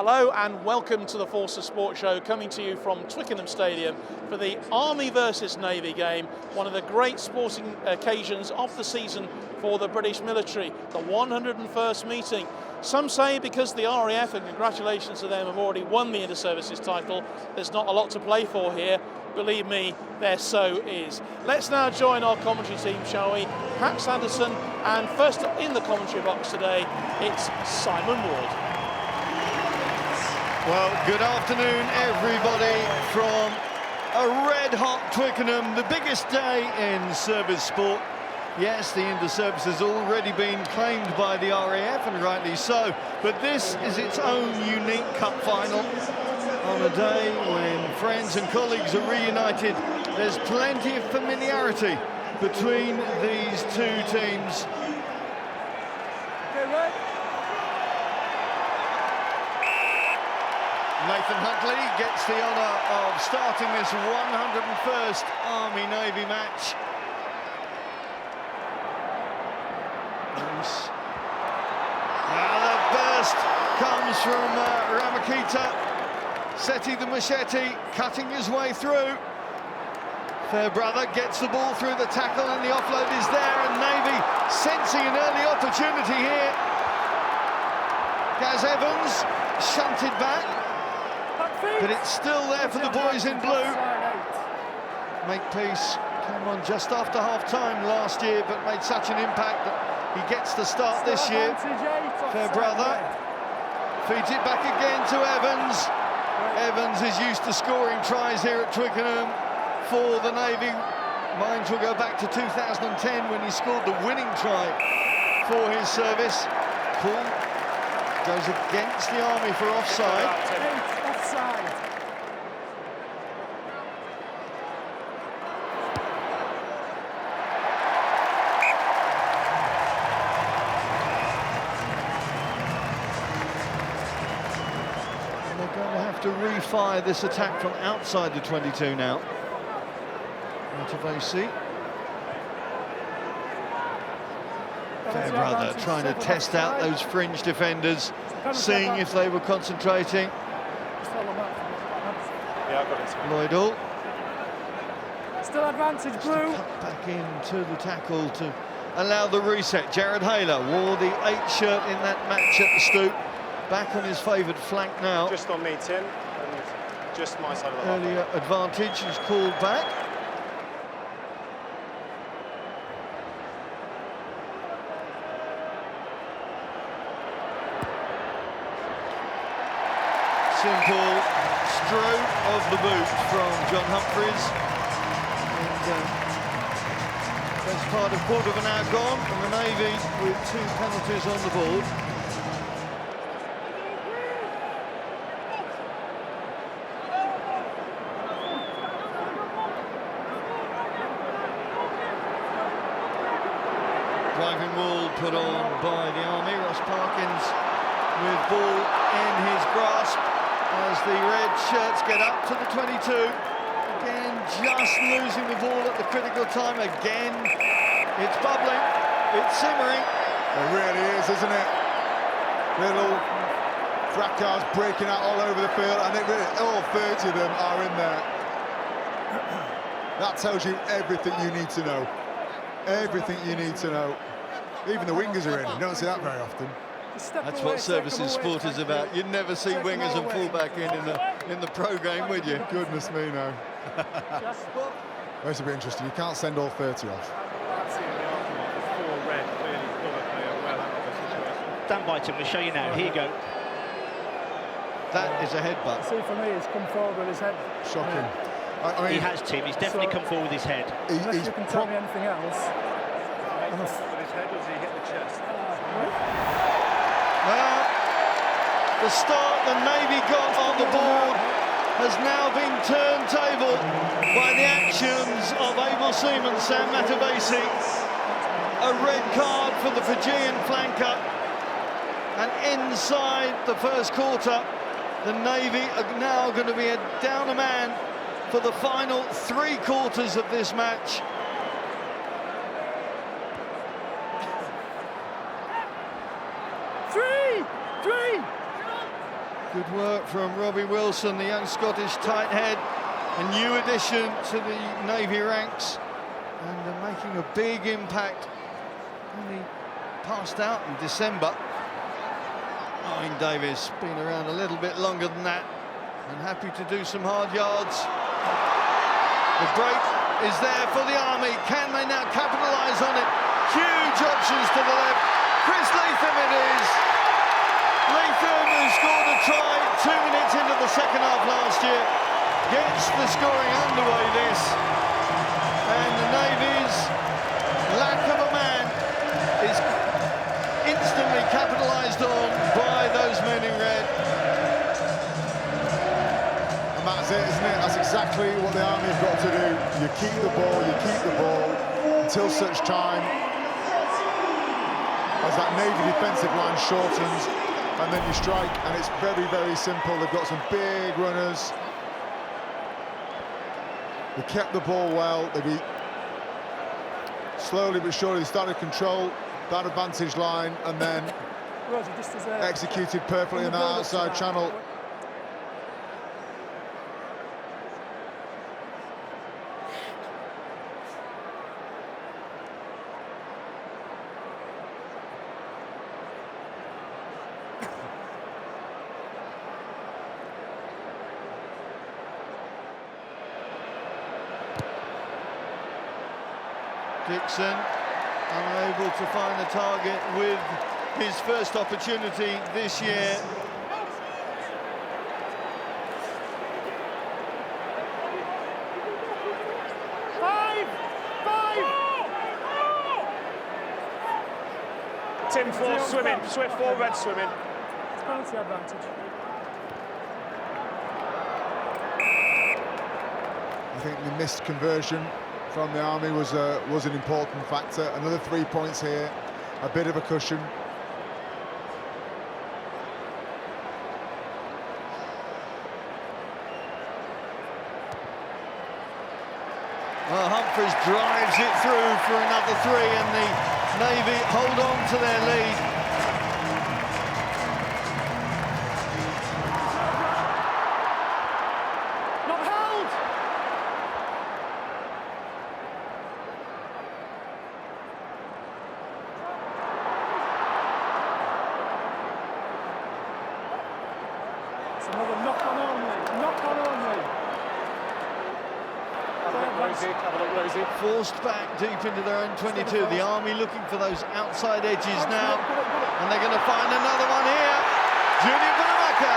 Hello and welcome to the Forces Sports Show, coming to you from Twickenham Stadium for the Army versus Navy game, one of the great sporting occasions of the season for the British military, the 101st meeting. Some say because the RAF, and congratulations to them, have already won the Inter-Services title, there's not a lot to play for here. Believe me, there so is. Let's now join our commentary team, shall we? Pat Sanderson, and first up in the commentary box today, it's Simon Ward. Well, good afternoon, everybody, from a red-hot Twickenham, the biggest day in service sport. Yes, the Inter-Service has already been claimed by the RAF, and rightly so, but this is its own unique cup final. On a day when friends and colleagues are reunited, there's plenty of familiarity between these two teams. Nathan Huntley gets the honour of starting this 101st Army-Navy match. Now the burst comes from Ramakita. Seti the machete cutting his way through. Fairbrother gets the ball through the tackle and the offload is there, and Navy sensing an early opportunity here. Gaz Evans shunted back, but it's still there for the boys in blue. Makepeace came on just after half-time last year, but made such an impact that he gets the start this year. Fairbrother feeds it back again to Evans. Evans is used to scoring tries here at Twickenham for the Navy. Minds will go back to 2010 when he scored the winning try for his service. Paul goes against the Army for offside. To refire this attack from outside the 22 now. Motivasi. Fairbrother trying to test out those fringe defenders, seeing if they were concentrating. Lloydall. Still advantage, Blue. Cut back into the tackle to allow the reset. Jared Hayler wore the 8 shirt in that match at the Stoop. Back on his favoured flank now. Just on me, Tim, and just my side of the half. Earlier advantage is called back. Simple stroke of the boot from John Humphreys. And best part of quarter of an hour gone, and the Navy with 2 penalties on the board. Driving wall put on by the Army. Ross Parkins with ball in his grasp as the red shirts get up to the 22. Again, just losing the ball at the critical time. Again, it's bubbling, it's simmering. It really is, isn't it? Little fracas breaking out all over the field, and it really, all 30 of them are in there. That tells you everything you need to know. Everything you need to know. Even the wingers are in. You don't see that very often. That's what services sport is about. You'd never see wingers and fullback in the pro game, would you? Goodness me, no. This will be interesting. You can't send all 30 off. Stand by, Tim. We'll show you now. Here you go. That is a headbutt. See, for me, he's come forward with his head. Shocking. I mean, he has, Tim. He's definitely come forward with his head. Unless you can tell me anything else. With his head, or does he hit the chest? Well, the start the Navy got on the board has now been turntable by the actions of able seaman Sam Matavesi. A red card for the Fijian flanker. And inside the first quarter, the Navy are now going to be down a man for the final 3 quarters of this match. Good work from Robbie Wilson, the young Scottish tight head, a new addition to the Navy ranks, and making a big impact. Only passed out in December. Owen Davies been around a little bit longer than that, and happy to do some hard yards. The break is there for the Army. Can they now capitalise on it? Huge options to the left. Chris Leathem it is. Leathem, who scored a try 2 minutes into the second half last year, gets the scoring underway this. And the Navy's lack of a man is instantly capitalised on by those men in red. And that's it, isn't it? That's exactly what the Army have got to do. You keep the ball until such time as that Navy defensive line shortens, and then you strike, and it's very, very simple. They've got some big runners. They kept the ball well. They slowly but surely started to control that advantage line, and then executed perfectly in that outside channel. Dixon unable to find the target with his first opportunity this year. Tim Force swimming, Swift forward swimming. It's penalty advantage. I think the missed conversion from the Army was an important factor. Another 3 points here, a bit of a cushion. Well, Humphries drives it through for another 3, and the Navy hold on to their lead. Another knock-on only. Rosie. Forced back deep into their own 22. The Army looking for those outside edges now, and they're going to find another one here. Junior Bunamaka.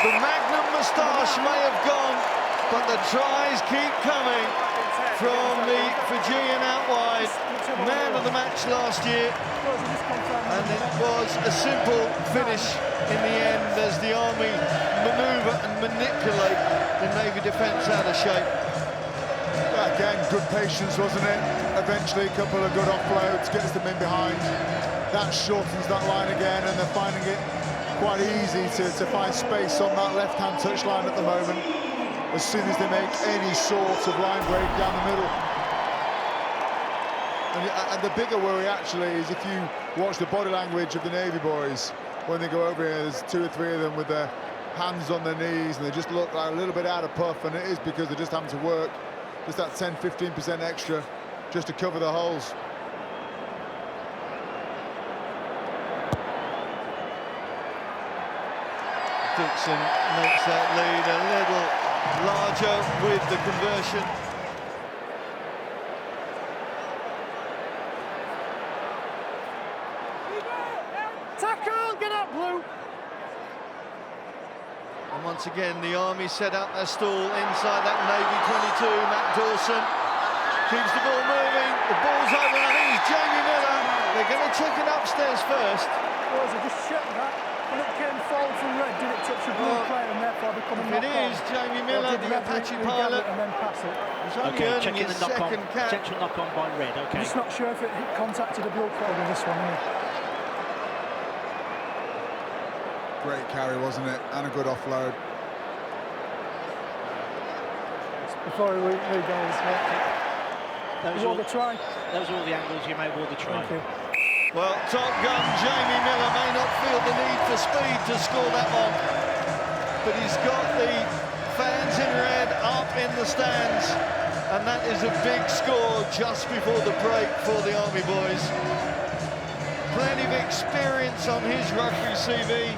The Magnum moustache may have gone, but the tries keep coming from the Fijian out wide. Man of the match last year, and it was a simple finish in the end as the Army manoeuvre and manipulate the Navy defence out of shape. Again, good patience, wasn't it? Eventually, a couple of good offloads, gets them in behind. That shortens that line again, and they're finding it quite easy to find space on that left-hand touchline at the moment, as soon as they make any sort of line break down the middle. And the bigger worry, actually, is if you watch the body language of the Navy boys, when they go over here, there's 2 or 3 of them with their hands on their knees, and they just look like a little bit out of puff, and it is because they're just having to work just that 10-15% extra just to cover the holes. Dixon makes that lead a little larger with the conversion. Tackle, get up, Blue. And once again, the Army set up their stall inside that Navy 22. Matt Dawson keeps the ball moving. The ball's over, I think it's Jamie Miller. They're going to check it upstairs first. I just checked that. When it came forward from red, did it touch the blue player and therefore become a knock-on? It is Jamie Miller, the Apache pilot. And then pass it. Okay, checking the knock-on, potential knock-on by red, okay. I'm just not sure if it contacted the blue player with this one here. Great carry, wasn't it? And a good offload. Before we go, Those are all the try. Those are all the angles you may award the try. Thank you. Well, top gun Jamie Miller may not feel the need for speed to score that one, but he's got the fans in red up in the stands, and that is a big score just before the break for the Army boys. Plenty of experience on his rugby CV,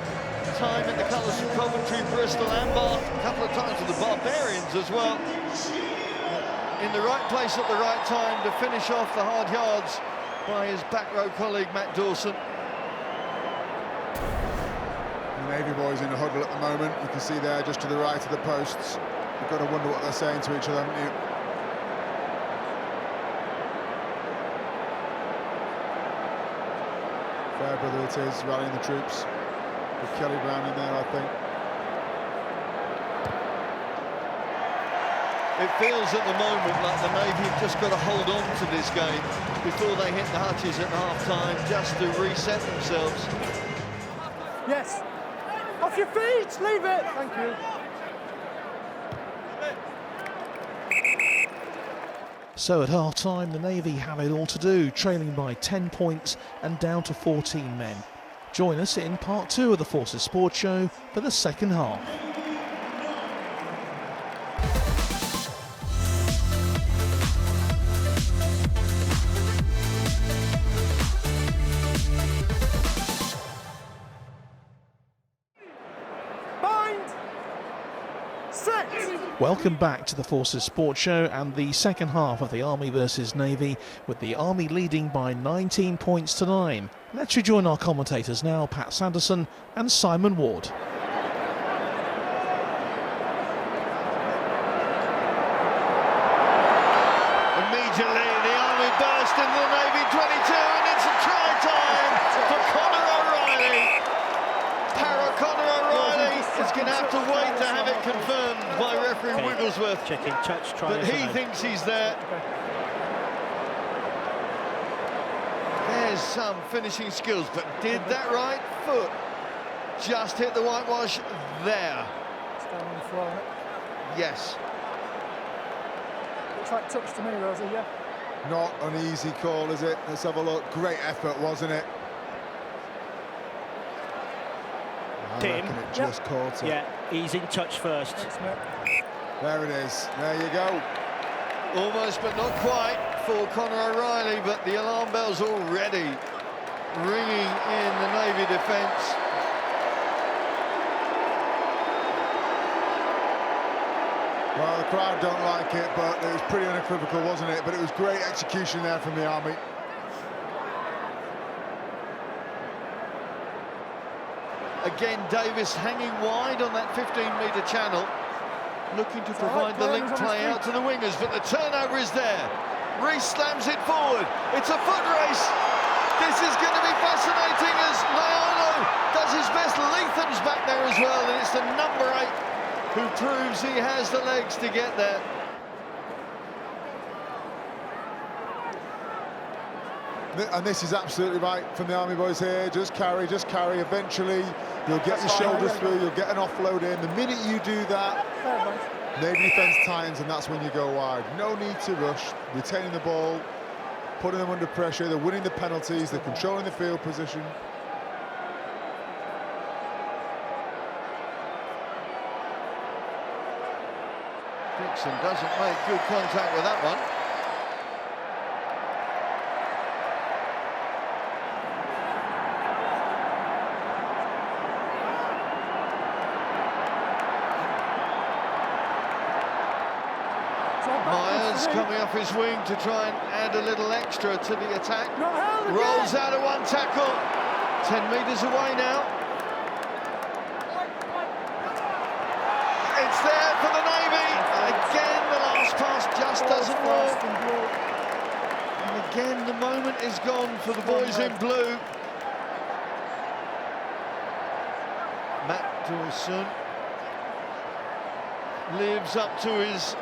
time in the colours of Coventry, Bristol and Bath, a couple of times with the Barbarians as well. In the right place at the right time to finish off the hard yards by his back row colleague Matt Dawson. The Navy boys in a huddle at the moment. You can see there just to the right of the posts. You've got to wonder what they're saying to each other, haven't you? Fairbrother it is, rallying the troops. With Kelly Brown in there, I think. It feels at the moment like the Navy have just got to hold on to this game before they hit the hutches at half-time, just to reset themselves. Yes. Off your feet, leave it. Thank you. So at half-time, the Navy have it all to do, trailing by 10 points and down to 14 men. Join us in part 2 of the Forces Sports Show for the second half. Welcome back to the Forces Sports Show and the second half of the Army versus Navy, with the Army leading by 19 points to 9. Let's rejoin our commentators now, Pat Sanderson and Simon Ward. Immediately the Army burst into the Navy 22, and it's a try time for Conor O'Reilly. Conor O'Reilly is going to have to wait to have it confirmed by referee Wigglesworth. Checking touch, try. But he thinks he's there. There's some finishing skills, but did that right foot just hit the whitewash there? Stand on the floor, isn't it? Yes. Looks like touch to me, Rosie, yeah? Not an easy call, is it? Let's have a look. Great effort, wasn't it? I reckon it just caught it. Yeah, he's in touch first. Thanks, mate. There it is. There you go. Almost, but not quite for Conor O'Reilly, but the alarm bell's already ringing in the Navy defence. Well, the crowd don't like it, but it was pretty unequivocal, wasn't it? But it was great execution there from the Army. Again, Davis hanging wide on that 15-metre channel, looking to provide the link play out to the wingers, but the turnover is there. Rees slams it forward. It's a foot race. This is going to be fascinating as Nyolo does his best. Leatham's back there as well, and it's the number 8 who proves he has the legs to get there. And this is absolutely right from the Army boys here. Just carry, just carry. Eventually, you'll get your shoulders through, you'll get an offload in. The minute you do that, Navy defence tightens, and that's when you go wide. No need to rush, retaining the ball, putting them under pressure. They're winning the penalties, they're controlling the field position. Dixon doesn't make good contact with that one. Myers coming off his wing to try and add a little extra to the attack. Rolls out of one tackle. 10 metres away now. It's there for the Navy. Again, the last pass just doesn't work. And again, the moment is gone for the boys in blue. Matt Dawson lives up to his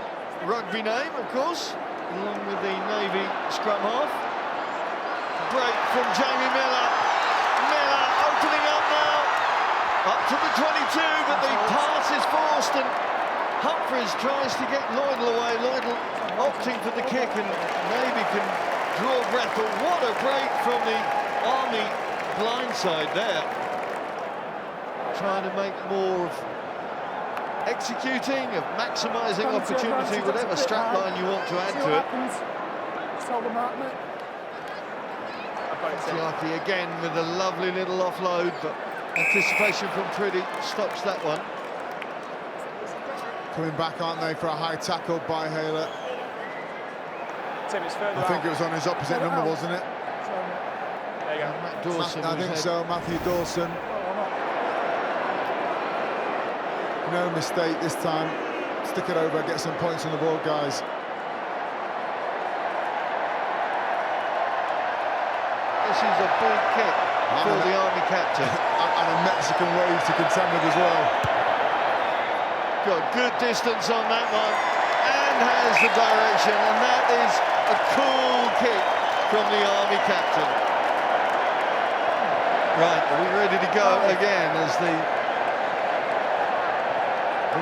rugby name, of course, along with the Navy scrum half. Break from Jamie Miller. Miller opening up now. Up to the 22, but the pass is forced, and Humphreys tries to get Lloydell away. Lloydell opting for the kick, and Navy can draw breath. But what a break from the Army blindside there. Trying to make more of executing, of maximising opportunity, whatever strapline you want to add to it. Just hold the mark, mate. Tiaki again with a lovely little offload, but anticipation from Priddy stops that one. Coming back, aren't they, for a high tackle by Haler. Tim, it's further I think it was on his opposite number, wasn't it? There you go. Matt Dawson. I think so, Matthew Dawson. No mistake this time. Stick it over, get some points on the board, guys. This is a big kick for the Army captain. And a Mexican wave to contend with as well. Got good distance on that one and has the direction, and that is a cool kick from the Army captain. Right, are we ready to go again as the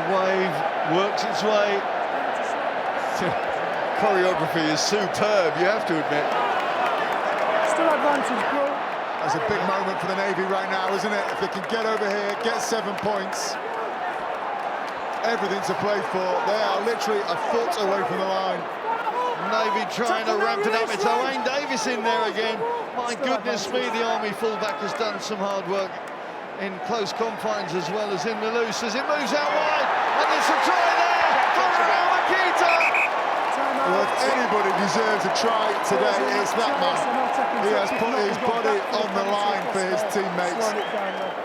wave works its way? Choreography is superb, you have to admit. Still advantage, bro. That's a big moment for the Navy right now, isn't it? If they can get over here, get 7 points, everything to play for. They are literally a foot away from the line. Navy trying to ramp it up. It's Owain Davis in there again. My goodness me, the Army fullback has done some hard work in close confines as well as in the loose as it moves out wide. And it's a try there for Makita. Well, if anybody deserves a try today, it's that man. He has put his body on the line for his teammates.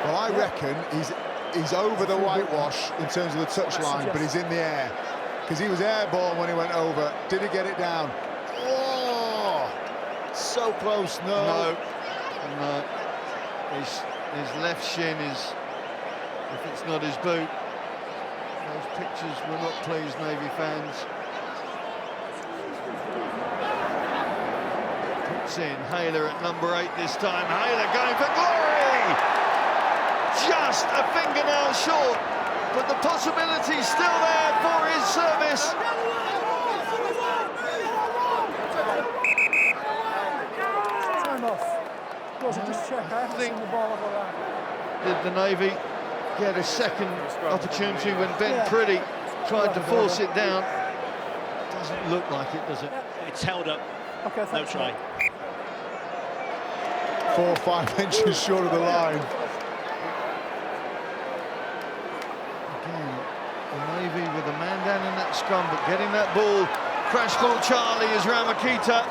Well, I reckon he's over the whitewash in terms of the touchline, but he's in the air. Because he was airborne when he went over. Did he get it down? Oh, so close, no. No. His left shin is, if it's not his boot. Those pictures were not pleased, Navy fans. Puts in Haler at number 8 this time. Haler going for glory! Just a fingernail short, but the possibility's still there for his service. Time off. Just check, I haven't seen the ball over that. Did the Navy get a second opportunity when Ben Priddy tried to force it down? Doesn't look like it, does it? It's held up. Okay, No try. 4 or 5 inches short of the line. Again, the Navy with a man down in that scrum, but getting that ball. Crash ball Charlie is Ramakita.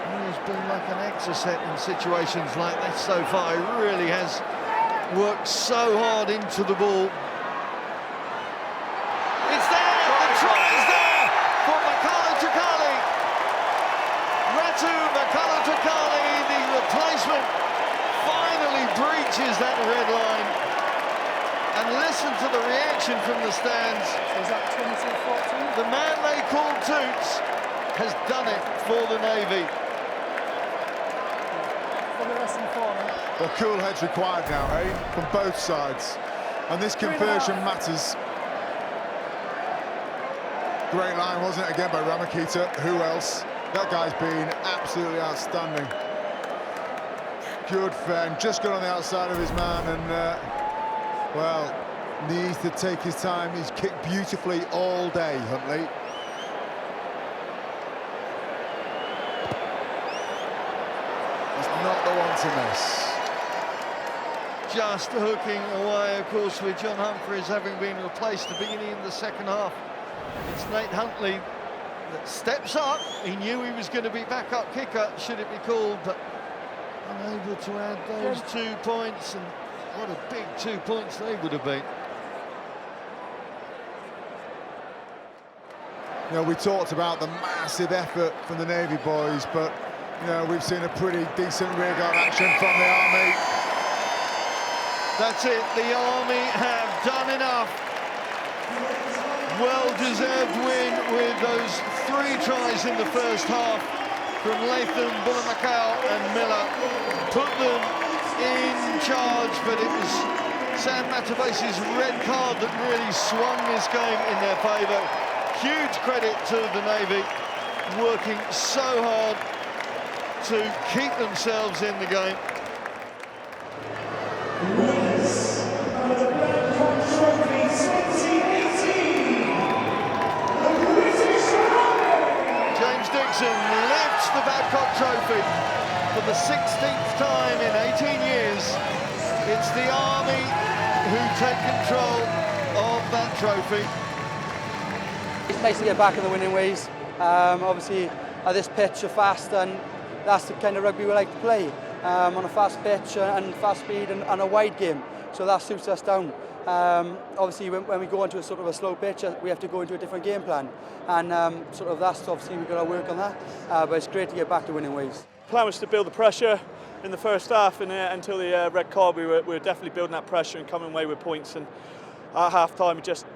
He has been like an exocet in situations like this so far. He really has worked so hard into the ball. It's there! The try is there for Makalo Tukali. Ratu Makalo Tukali, the replacement, finally breaches that red line. And listen to the reaction from the stands. Is that 22-14? The man they call Toots has done it for the Navy. For the less than 4 now. Well, cool heads required now, eh? From both sides. And this conversion matters. Great line, wasn't it, again, by Ramakita? Who else? That guy's been absolutely outstanding. Good fend, just got on the outside of his man and, well, needs to take his time. He's kicked beautifully all day, Huntley. He's not the one to miss. Just hooking away, of course, with John Humphreys having been replaced at the beginning of the second half. It's Nate Huntley that steps up. He knew he was going to be backup kicker, should it be called, but unable to add those 2 points, and what a big 2 points they would have been. You know, we talked about the massive effort from the Navy boys, but, you know, we've seen a pretty decent rearguard action from the Army. That's it, the Army have done enough. Well-deserved win with those 3 tries in the first half from Leathem, Bullamakau and Miller. Put them in charge, but it was Sam Matavesi's red card that really swung this game in their favour. Huge credit to the Navy, working so hard to keep themselves in the game. James Dixon lifts the Babcock Trophy for the 16th time in 18 years. It's the Army who take control of that trophy. It's nice to get back in the winning ways. Obviously, at this pitch, you're fast, and that's the kind of rugby we like to play, on a fast pitch and fast speed and a wide game. So that suits us down. Obviously, when we go into a sort of a slow pitch, we have to go into a different game plan, and sort of that's obviously we've got to work on that. But it's great to get back to winning ways. The plan was to build the pressure in the first half, and until the red card, we were definitely building that pressure and coming away with points. And at half time, we just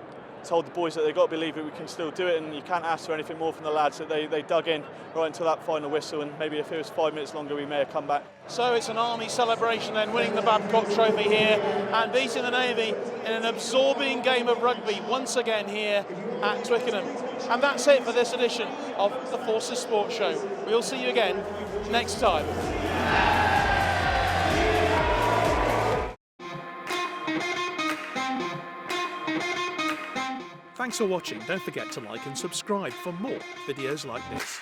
told the boys that they've got to believe that we can still do it, and you can't ask for anything more from the lads. That they dug in right until that final whistle, and maybe if it was 5 minutes longer, we may have come back. So it's an Army celebration then, winning the Babcock Trophy here and beating the Navy in an absorbing game of rugby once again here at Twickenham. And that's it for this edition of the Forces Sports Show. We'll see you again next time. Thanks for watching. Don't forget to like and subscribe for more videos like this.